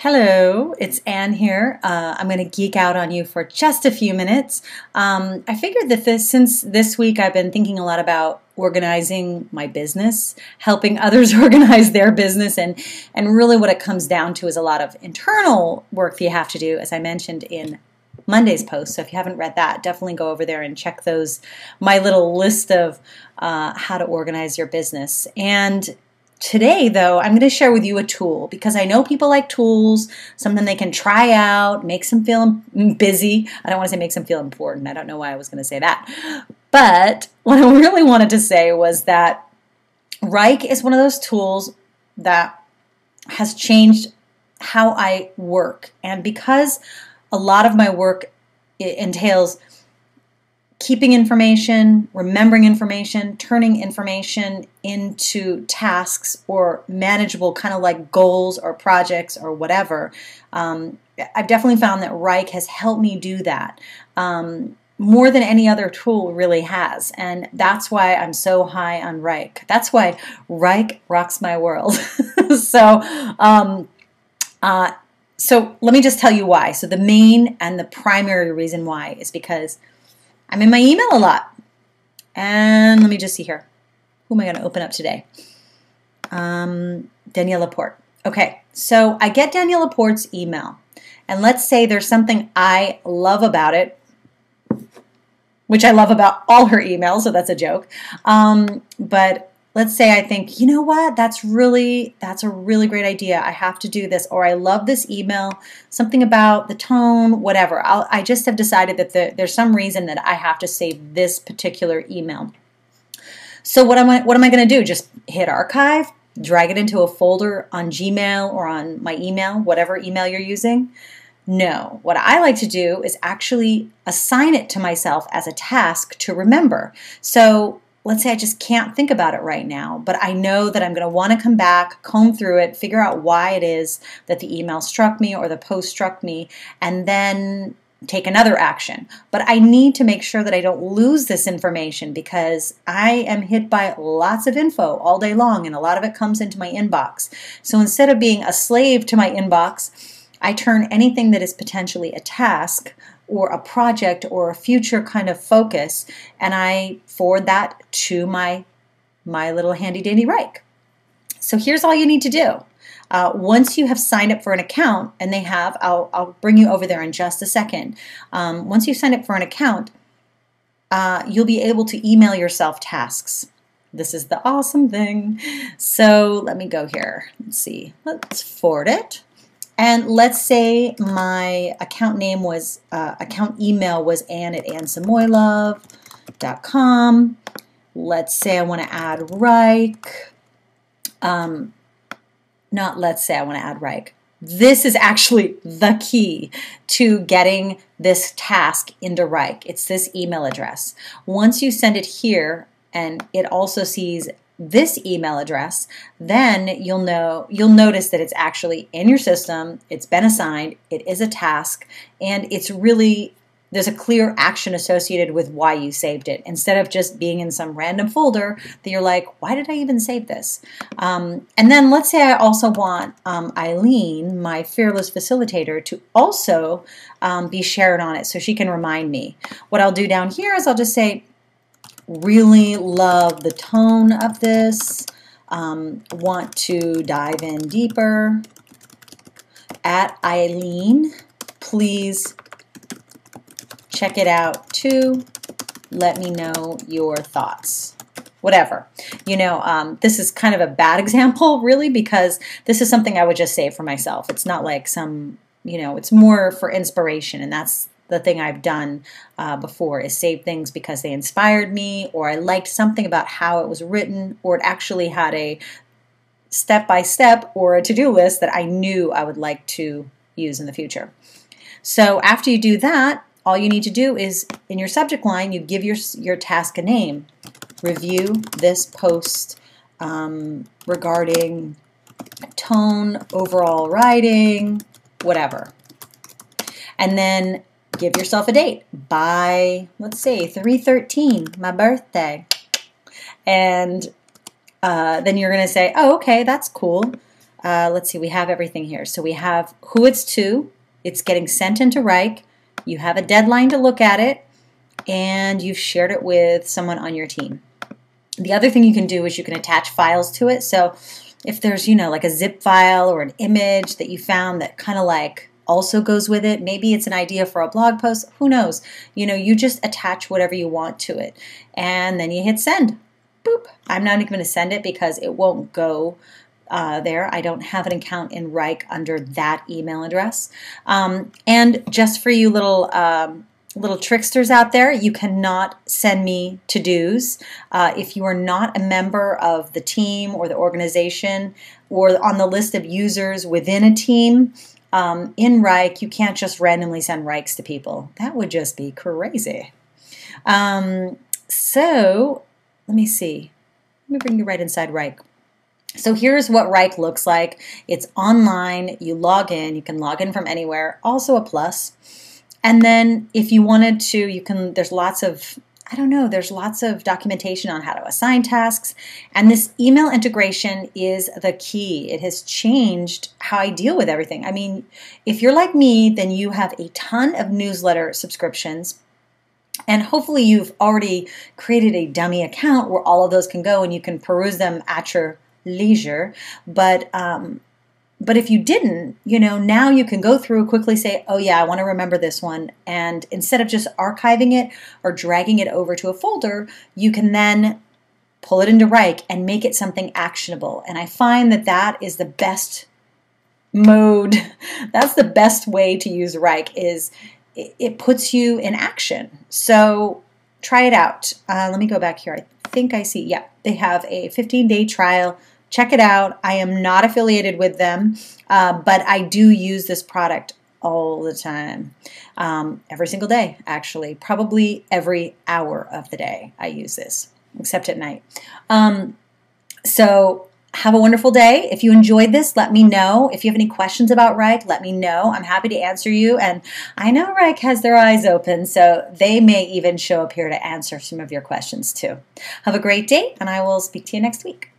Hello, it's Anne here. I'm going to geek out on you for just a few minutes. I figured that since this week I've been thinking a lot about organizing my business, helping others organize their business, and really what it comes down to is a lot of internal work that you have to do, as I mentioned in Monday's post. So if you haven't read that, definitely go over there and check my little list of how to organize your business. And today, though, I'm going to share with you a tool because I know people like tools, something they can try out, makes them feel busy. I don't want to say makes them feel important. I don't know why I was going to say that. But what I really wanted to say was that Wrike is one of those tools that has changed how I work. And because a lot of my work entails keeping information, remembering information, turning information into tasks or manageable kind of like goals or projects or whatever. I've definitely found that Wrike has helped me do that more than any other tool really has. And that's why I'm so high on Wrike. That's why Wrike rocks my world. So let me just tell you why. So the main and the primary reason why is because I'm in my email a lot. And let me just see here. Who am I going to open up today? Danielle Laporte. Okay, so I get Danielle Laporte's email. And let's say there's something I love about it, which I love about all her emails, so that's a joke. But let's say I think, you know what, that's a really great idea. I have to do this, or I love this email, something about the tone, whatever. I just have decided that there's some reason that I have to save this particular email. So what am I going to do? Just hit archive, drag it into a folder on Gmail or on my email, whatever email you're using? No, what I like to do is actually assign it to myself as a task to remember. So let's say I just can't think about it right now, but I know that I'm going to want to come back, comb through it, figure out why it is that the email struck me or the post struck me, and then take another action. But I need to make sure that I don't lose this information because I am hit by lots of info all day long, and a lot of it comes into my inbox. So instead of being a slave to my inbox, I turn anything that is potentially a task or a project or a future kind of focus, and I forward that to my little handy dandy Wrike. So here's all you need to do. Once you have signed up for an account, and they have, I'll bring you over there in just a second. Once you sign up for an account, you'll be able to email yourself tasks. This is the awesome thing. So let me go here. Let's see. Let's forward it. And let's say my account email was anne@annesamoylove.com. Let's say I want to add Wrike. Not let's say I want to add Wrike. This is actually the key to getting this task into Wrike. It's this email address. Once you send it here, and it also sees this email address, then you'll notice that it's actually in your system, it's been assigned, it is a task, and there's a clear action associated with why you saved it, instead of just being in some random folder that you're like, why did I even save this? And then let's say I also want Eileen, my fearless facilitator, to also be shared on it so she can remind me. What I'll do down here is I'll just say, really love the tone of this, want to dive in deeper. At Eileen, please check it out too. Let me know your thoughts. Whatever. You know, this is kind of a bad example, really, because this is something I would just say for myself. It's not like it's more for inspiration, and that's the thing I've done before, is save things because they inspired me, or I liked something about how it was written, or it actually had a step-by-step or a to-do list that I knew I would like to use in the future. So after you do that, all you need to do is, in your subject line, you give your task a name. Review this post regarding tone, overall writing, whatever. And then give yourself a date by, let's say, 3/13, my birthday. And then you're going to say, oh, okay, that's cool. let's see, we have everything here. So we have who it's to, it's getting sent into Wrike, you have a deadline to look at it, and you've shared it with someone on your team. The other thing you can do is you can attach files to it. So if there's, like a zip file or an image that you found that kind of like also goes with it, maybe it's an idea for a blog post, who knows? You just attach whatever you want to it, and then you hit send. Boop. I'm not even going to send it because it won't go there. I don't have an account in Wrike under that email address. And just for you little tricksters out there, you cannot send me to-dos. If you are not a member of the team or the organization or on the list of users within a team in Wrike, you can't just randomly send Wrikes to people. That would just be crazy. So let me see. Let me bring you right inside Wrike. So here's what Wrike looks like. It's online. You log in. You can log in from anywhere. Also a plus. And then if you wanted to, there's lots of, there's lots of documentation on how to assign tasks. And this email integration is the key. It has changed how I deal with everything. I mean, if you're like me, then you have a ton of newsletter subscriptions. And hopefully you've already created a dummy account where all of those can go and you can peruse them at your leisure. But if you didn't, now you can go through, quickly say, oh yeah, I want to remember this one. And instead of just archiving it or dragging it over to a folder, you can then pull it into Wrike and make it something actionable. And I find that that is the best mode. That's the best way to use Wrike, is it puts you in action. So try it out. Let me go back here. I think I see, yeah, they have a 15-day trial. Check it out. I am not affiliated with them, but I do use this product all the time. Every single day, actually. Probably every hour of the day I use this, except at night. So have a wonderful day. If you enjoyed this, let me know. If you have any questions about Wrike, let me know. I'm happy to answer you. And I know Wrike has their eyes open, so they may even show up here to answer some of your questions too. Have a great day, and I will speak to you next week.